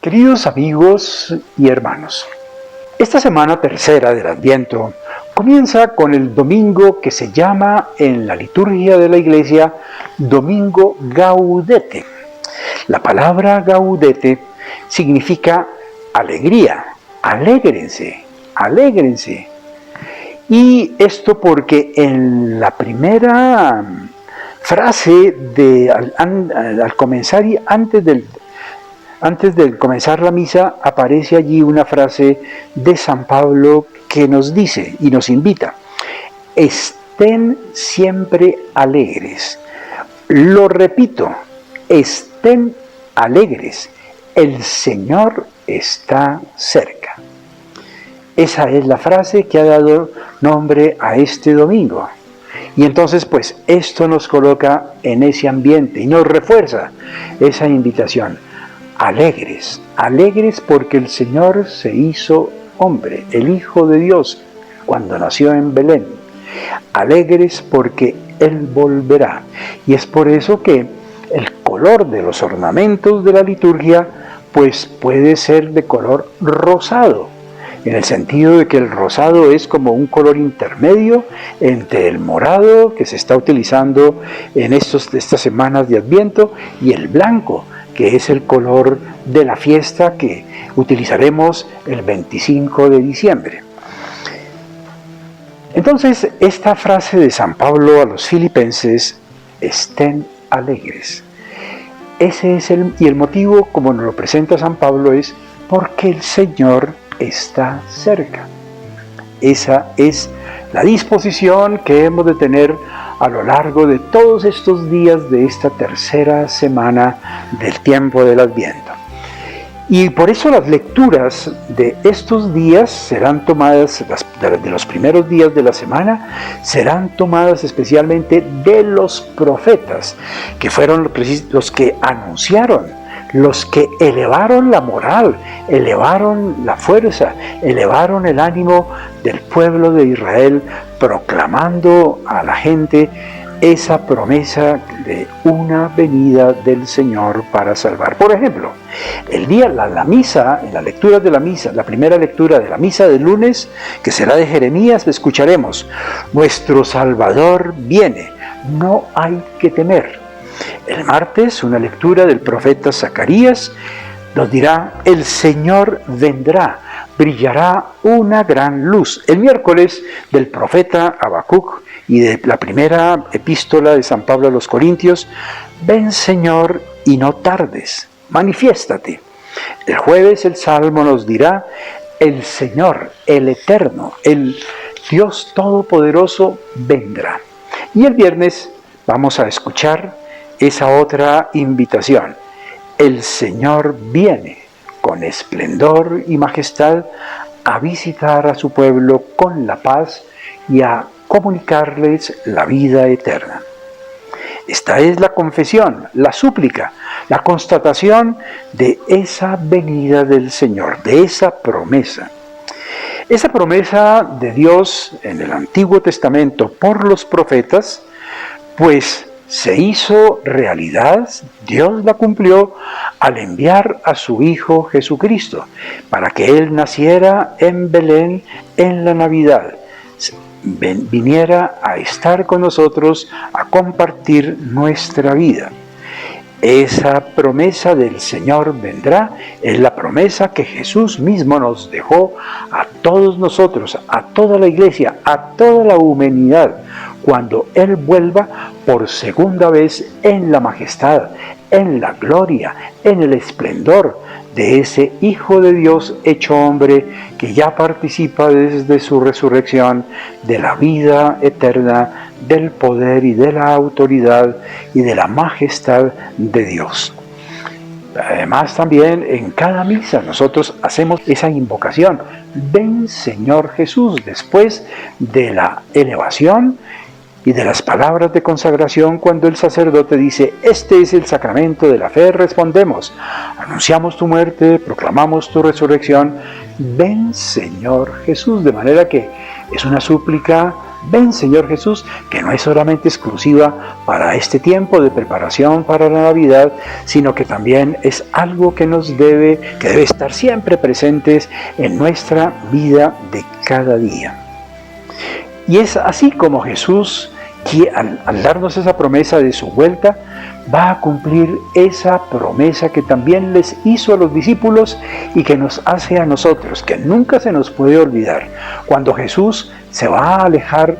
Queridos amigos y hermanos, esta semana tercera del Adviento comienza con el domingo que se llama en la liturgia de la Iglesia Domingo Gaudete. La palabra Gaudete significa alegría, alégrense, alégrense. Y esto porque en la primera frase al comenzar y antes de comenzar la misa aparece allí una frase de San Pablo que nos dice y nos invita: estén siempre alegres. Lo repito, estén alegres. El Señor está cerca. Esa es la frase que ha dado nombre a este domingo. Y entonces, pues, esto nos coloca en ese ambiente y nos refuerza esa invitación. Alegres, alegres porque el Señor se hizo hombre, el Hijo de Dios, cuando nació en Belén. Alegres porque Él volverá. Y es por eso que el color de los ornamentos de la liturgia, pues puede ser de color rosado, en el sentido de que el rosado es como un color intermedio entre el morado que se está utilizando en estas semanas de Adviento y el blanco, que es el color de la fiesta que utilizaremos el 25 de diciembre. Entonces, esta frase de San Pablo a los filipenses, estén alegres. Ese es el motivo, como nos lo presenta San Pablo, es porque el Señor está cerca. Esa es la disposición que hemos de tener a lo largo de todos estos días de esta tercera semana del tiempo del Adviento. Y por eso las lecturas de estos días serán tomadas, de los primeros días de la semana, serán tomadas especialmente de los profetas, que fueron los que anunciaron, los que elevaron la moral, elevaron la fuerza, elevaron el ánimo del pueblo de Israel, proclamando a la gente esa promesa de una venida del Señor para salvar. Por ejemplo, la misa, en la lectura de la misa, la primera lectura de la misa del lunes, que será de Jeremías, escucharemos: nuestro Salvador viene, no hay que temer. El martes, una lectura del profeta Zacarías nos dirá: el Señor vendrá, brillará una gran luz. El miércoles, del profeta Habacuc y de la primera epístola de San Pablo a los Corintios: ven, Señor, y no tardes, manifiéstate. El jueves, el Salmo nos dirá: el Señor, el Eterno, el Dios Todopoderoso vendrá. Y el viernes vamos a escuchar esa otra invitación: el Señor viene con esplendor y majestad a visitar a su pueblo con la paz y a comunicarles la vida eterna. Esta es la confesión, la súplica, la constatación de esa venida del Señor, de esa promesa. Esa promesa de Dios en el Antiguo Testamento por los profetas, pues se hizo realidad. Dios la cumplió al enviar a su Hijo Jesucristo, para que Él naciera en Belén en la Navidad, viniera a estar con nosotros, a compartir nuestra vida. Esa promesa del Señor vendrá es la promesa que Jesús mismo nos dejó a todos nosotros, a toda la Iglesia, a toda la humanidad, cuando Él vuelva por segunda vez en la majestad, en la gloria, en el esplendor de ese Hijo de Dios hecho hombre, que ya participa desde su resurrección de la vida eterna, del poder y de la autoridad y de la majestad de Dios. Además, también en cada misa nosotros hacemos esa invocación: ven, Señor Jesús. Después de la elevación y de las palabras de consagración, cuando el sacerdote dice: este es el sacramento de la fe, respondemos: anunciamos tu muerte, proclamamos tu resurrección, ven, Señor Jesús. De manera que es una súplica Ven, Señor Jesús, que no es solamente exclusiva para este tiempo de preparación para la Navidad, sino que también es algo que debe estar siempre presentes en nuestra vida de cada día. Y es así como Jesús, que al darnos esa promesa de su vuelta, va a cumplir esa promesa que también les hizo a los discípulos y que nos hace a nosotros, que nunca se nos puede olvidar. Cuando Jesús se va a alejar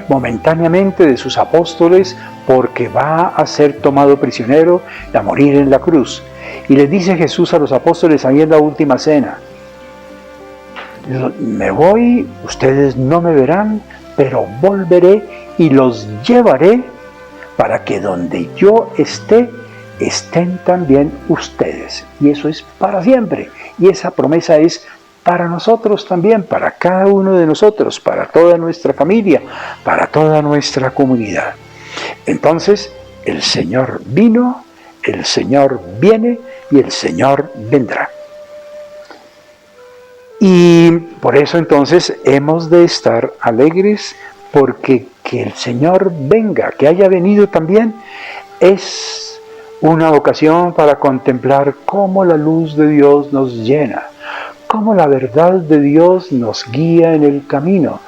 momentáneamente de sus apóstoles porque va a ser tomado prisionero y a morir en la cruz. Y les dice Jesús a los apóstoles ahí en la última cena: me voy, ustedes no me verán, pero volveré y los llevaré para que donde yo esté, estén también ustedes. Y eso es para siempre. Y esa promesa es para nosotros también, para cada uno de nosotros, para toda nuestra familia, para toda nuestra comunidad. Entonces, el Señor vino, el Señor viene y el Señor vendrá. Y por eso entonces hemos de estar alegres, porque que el Señor venga, que haya venido también, es una ocasión para contemplar cómo la luz de Dios nos llena, cómo la verdad de Dios nos guía en el camino,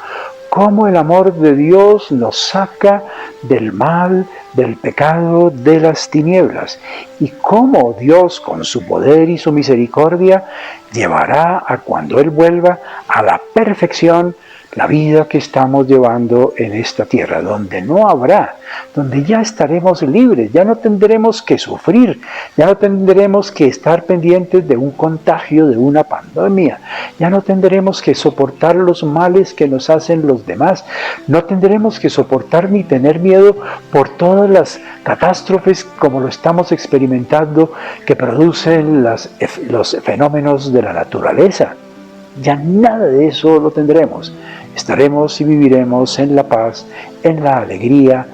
cómo el amor de Dios nos saca del mal, del pecado, de las tinieblas, y cómo Dios con su poder y su misericordia llevará a cuando Él vuelva a la perfección la vida que estamos llevando en esta tierra, donde no habrá, donde ya estaremos libres, ya no tendremos que sufrir, ya no tendremos que estar pendientes de un contagio, de una pandemia, ya no tendremos que soportar los males que nos hacen los demás, no tendremos que soportar ni tener miedo por todas las catástrofes como lo estamos experimentando que producen los fenómenos de la naturaleza. Ya nada de eso lo tendremos. Estaremos y viviremos en la paz, en la alegría,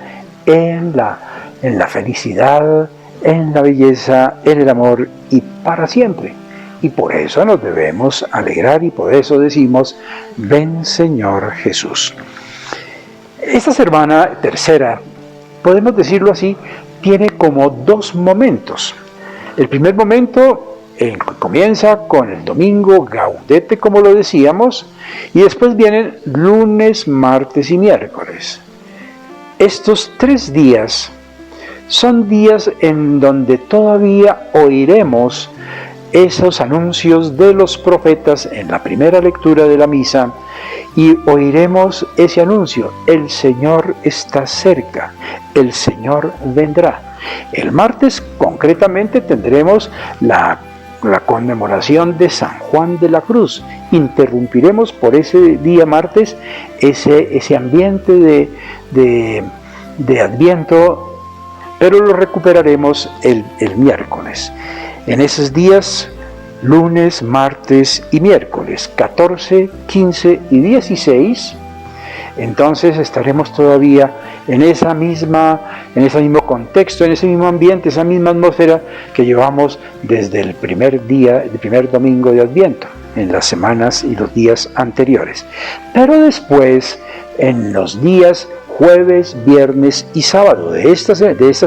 en la felicidad, en la belleza, en el amor y para siempre. Y por eso nos debemos alegrar y por eso decimos: ven, Señor Jesús. Esta semana tercera, podemos decirlo así, tiene como dos momentos. El primer momento comienza con el domingo Gaudete, como lo decíamos, y después vienen lunes, martes y miércoles. Estos 3 días son días en donde todavía oiremos esos anuncios de los profetas en la primera lectura de la misa, y oiremos ese anuncio: el Señor está cerca, el Señor vendrá. El martes concretamente tendremos la conmemoración de San Juan de la Cruz. Interrumpiremos por ese día martes ese ambiente de Adviento, pero lo recuperaremos el miércoles. En esos días, lunes, martes y miércoles, 14, 15 y 16, entonces estaremos todavía en ese mismo contexto, en ese mismo ambiente, esa misma atmósfera que llevamos desde el primer domingo de Adviento, en las semanas y los días anteriores. Pero después, en los días jueves, viernes y sábado de esta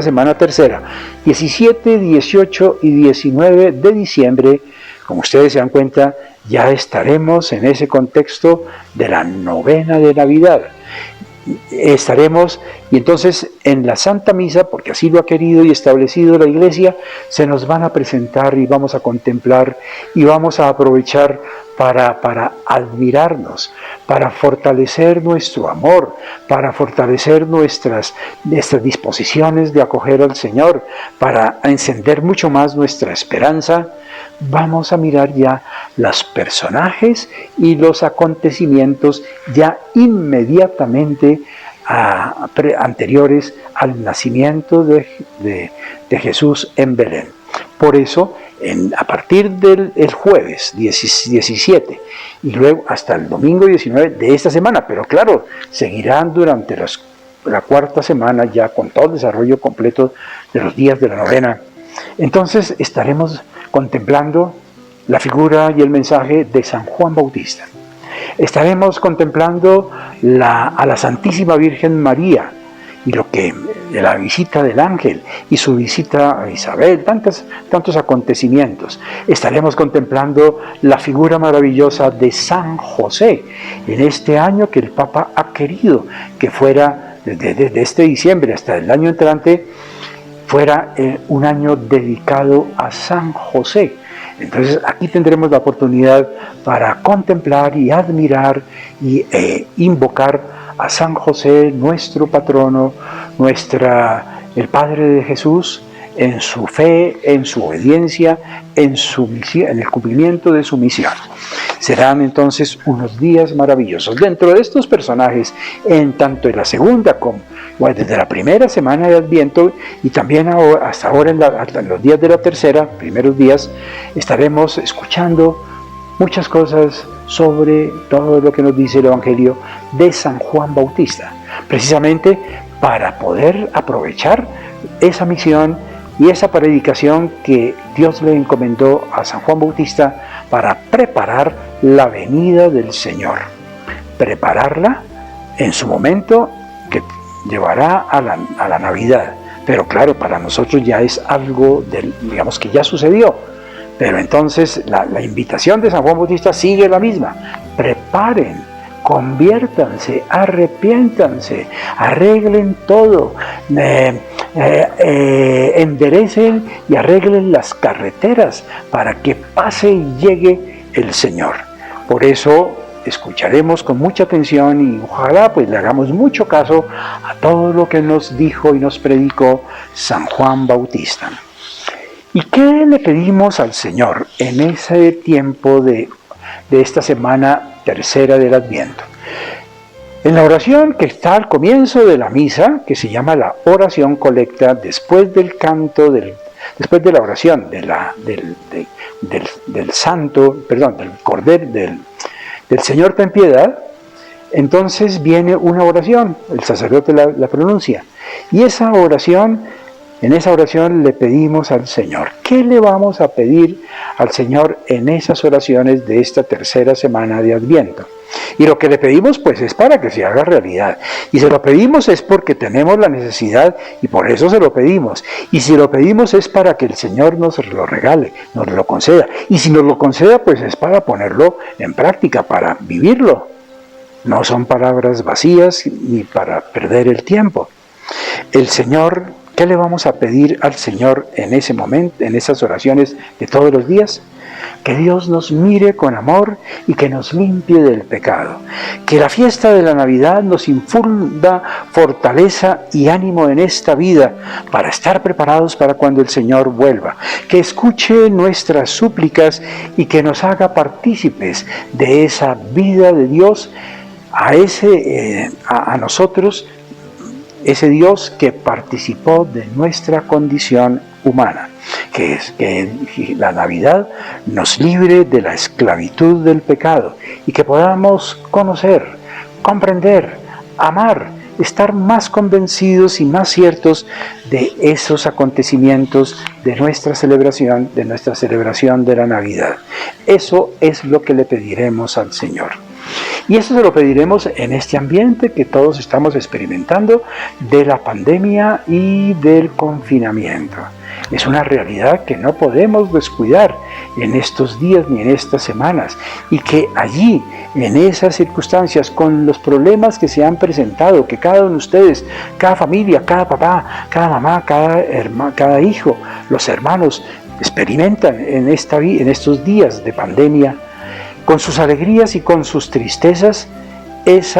semana tercera, 17, 18 y 19 de diciembre, como ustedes se dan cuenta, ya estaremos en ese contexto de la novena de Navidad. Estaremos, y entonces en la Santa Misa, porque así lo ha querido y establecido la Iglesia, se nos van a presentar y vamos a contemplar y vamos a aprovechar para admirarnos, para fortalecer nuestro amor, para fortalecer nuestras disposiciones de acoger al Señor, para encender mucho más nuestra esperanza. Vamos a mirar ya los personajes y los acontecimientos ya inmediatamente anteriores al nacimiento de Jesús en Belén. Por eso, a partir del jueves 17 y luego hasta el domingo 19 de esta semana, pero claro, seguirán durante la cuarta semana ya con todo el desarrollo completo de los días de la novena. Entonces estaremos contemplando la figura y el mensaje de San Juan Bautista. Estaremos contemplando a la Santísima Virgen María y la visita del ángel y su visita a Isabel, tantos acontecimientos. Estaremos contemplando la figura maravillosa de San José en este año que el Papa ha querido que fuera, desde este diciembre hasta el año entrante, fuera un año dedicado a San José. Entonces aquí tendremos la oportunidad para contemplar y admirar y invocar a San José, nuestro patrono, el Padre de Jesús, en su fe, en su obediencia, en su misión, en el cumplimiento de su misión. Serán entonces unos días maravillosos. Dentro de estos personajes, en tanto en la segunda como desde la primera semana de Adviento y también hasta ahora en los días de la tercera, primeros días, estaremos escuchando muchas cosas sobre todo lo que nos dice el Evangelio de San Juan Bautista, precisamente para poder aprovechar esa misión y esa predicación que Dios le encomendó a San Juan Bautista para preparar la venida del Señor, prepararla en su momento que llevará a la Navidad. Pero claro, para nosotros ya es algo, digamos que ya sucedió. Pero entonces la invitación de San Juan Bautista sigue la misma. Preparen, conviértanse, arrepiéntanse, arreglen todo, enderecen y arreglen las carreteras para que pase y llegue el Señor. Por eso escucharemos con mucha atención y ojalá pues le hagamos mucho caso a todo lo que nos dijo y nos predicó San Juan Bautista. ¿Y qué le pedimos al Señor en ese tiempo de esta semana tercera del Adviento? En la oración que está al comienzo de la misa, que se llama la oración colecta, después del canto, después de la oración del santo, perdón, del Cordero, del Señor ten piedad, entonces viene una oración, el sacerdote la pronuncia, y en esa oración le pedimos al Señor. ¿Qué le vamos a pedir al Señor en esas oraciones de esta tercera semana de Adviento? Y lo que le pedimos pues es para que se haga realidad. Y se lo pedimos es porque tenemos la necesidad y por eso se lo pedimos. Y si lo pedimos es para que el Señor nos lo regale, nos lo conceda. Y si nos lo conceda pues es para ponerlo en práctica, para vivirlo. No son palabras vacías ni para perder el tiempo. El Señor, ¿qué le vamos a pedir al Señor en ese momento, en esas oraciones de todos los días? Que Dios nos mire con amor y que nos limpie del pecado. Que la fiesta de la Navidad nos infunda fortaleza y ánimo en esta vida para estar preparados para cuando el Señor vuelva. Que escuche nuestras súplicas y que nos haga partícipes de esa vida de Dios, a nosotros, ese Dios que participó de nuestra condición humana, que es que la Navidad nos libre de la esclavitud del pecado y que podamos conocer, comprender, amar, estar más convencidos y más ciertos de esos acontecimientos de nuestra celebración de la Navidad. Eso es lo que le pediremos al Señor. Y eso se lo pediremos en este ambiente que todos estamos experimentando de la pandemia y del confinamiento. Es una realidad que no podemos descuidar en estos días ni en estas semanas, y que allí, en esas circunstancias, con los problemas que se han presentado, que cada uno de ustedes, cada familia, cada papá, cada mamá, cada hijo, los hermanos experimentan en estos días de pandemia, con sus alegrías y con sus tristezas, esa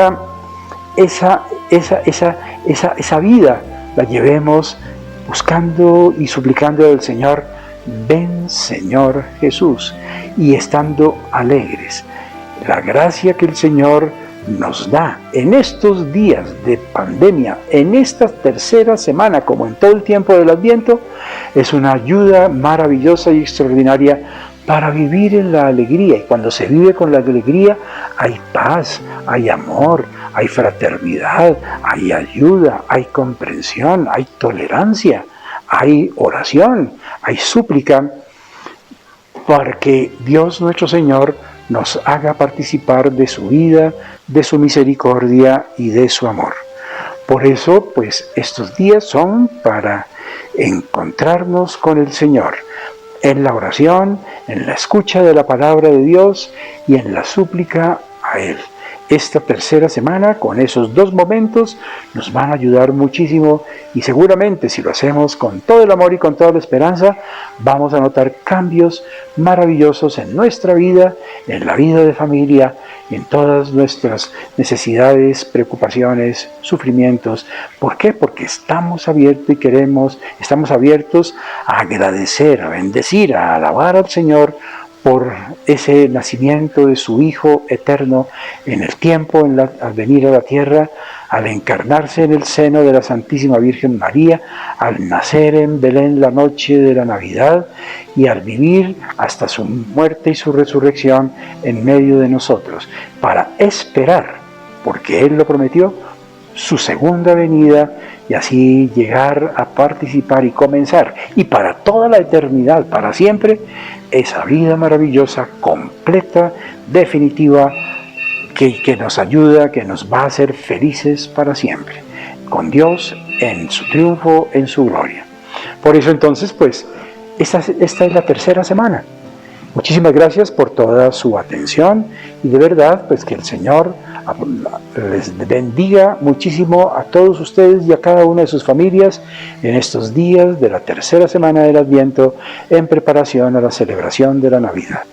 vida la llevemos buscando y suplicando al Señor: ven Señor Jesús, y estando alegres. La gracia que el Señor nos da en estos días de pandemia, en esta tercera semana, como en todo el tiempo del Adviento, es una ayuda maravillosa y extraordinaria para vivir en la alegría. Y cuando se vive con la alegría, hay paz, hay amor, hay fraternidad, hay ayuda, hay comprensión, hay tolerancia, hay oración, hay súplica, porque Dios nuestro Señor nos haga participar de su vida, de su misericordia y de su amor. Por eso, pues, estos días son para encontrarnos con el Señor, en la oración, en la escucha de la palabra de Dios y en la súplica a Él. Esta tercera semana, con esos dos momentos, nos van a ayudar muchísimo y seguramente si lo hacemos con todo el amor y con toda la esperanza, vamos a notar cambios maravillosos en nuestra vida, en la vida de familia, en todas nuestras necesidades, preocupaciones, sufrimientos. ¿Por qué? Porque estamos abiertos y estamos abiertos a agradecer, a bendecir, a alabar al Señor por ese nacimiento de su Hijo eterno en el tiempo, al venir a la tierra, al encarnarse en el seno de la Santísima Virgen María, al nacer en Belén la noche de la Navidad y al vivir hasta su muerte y su resurrección en medio de nosotros, para esperar, porque Él lo prometió, su segunda venida y así llegar a participar y comenzar, y para toda la eternidad, para siempre, esa vida maravillosa, completa, definitiva, que nos ayuda, que nos va a hacer felices para siempre, con Dios en su triunfo, en su gloria. Por eso entonces, pues, esta es la tercera semana. Muchísimas gracias por toda su atención y de verdad, pues que el Señor les bendiga muchísimo a todos ustedes y a cada una de sus familias en estos días de la tercera semana del Adviento en preparación a la celebración de la Navidad.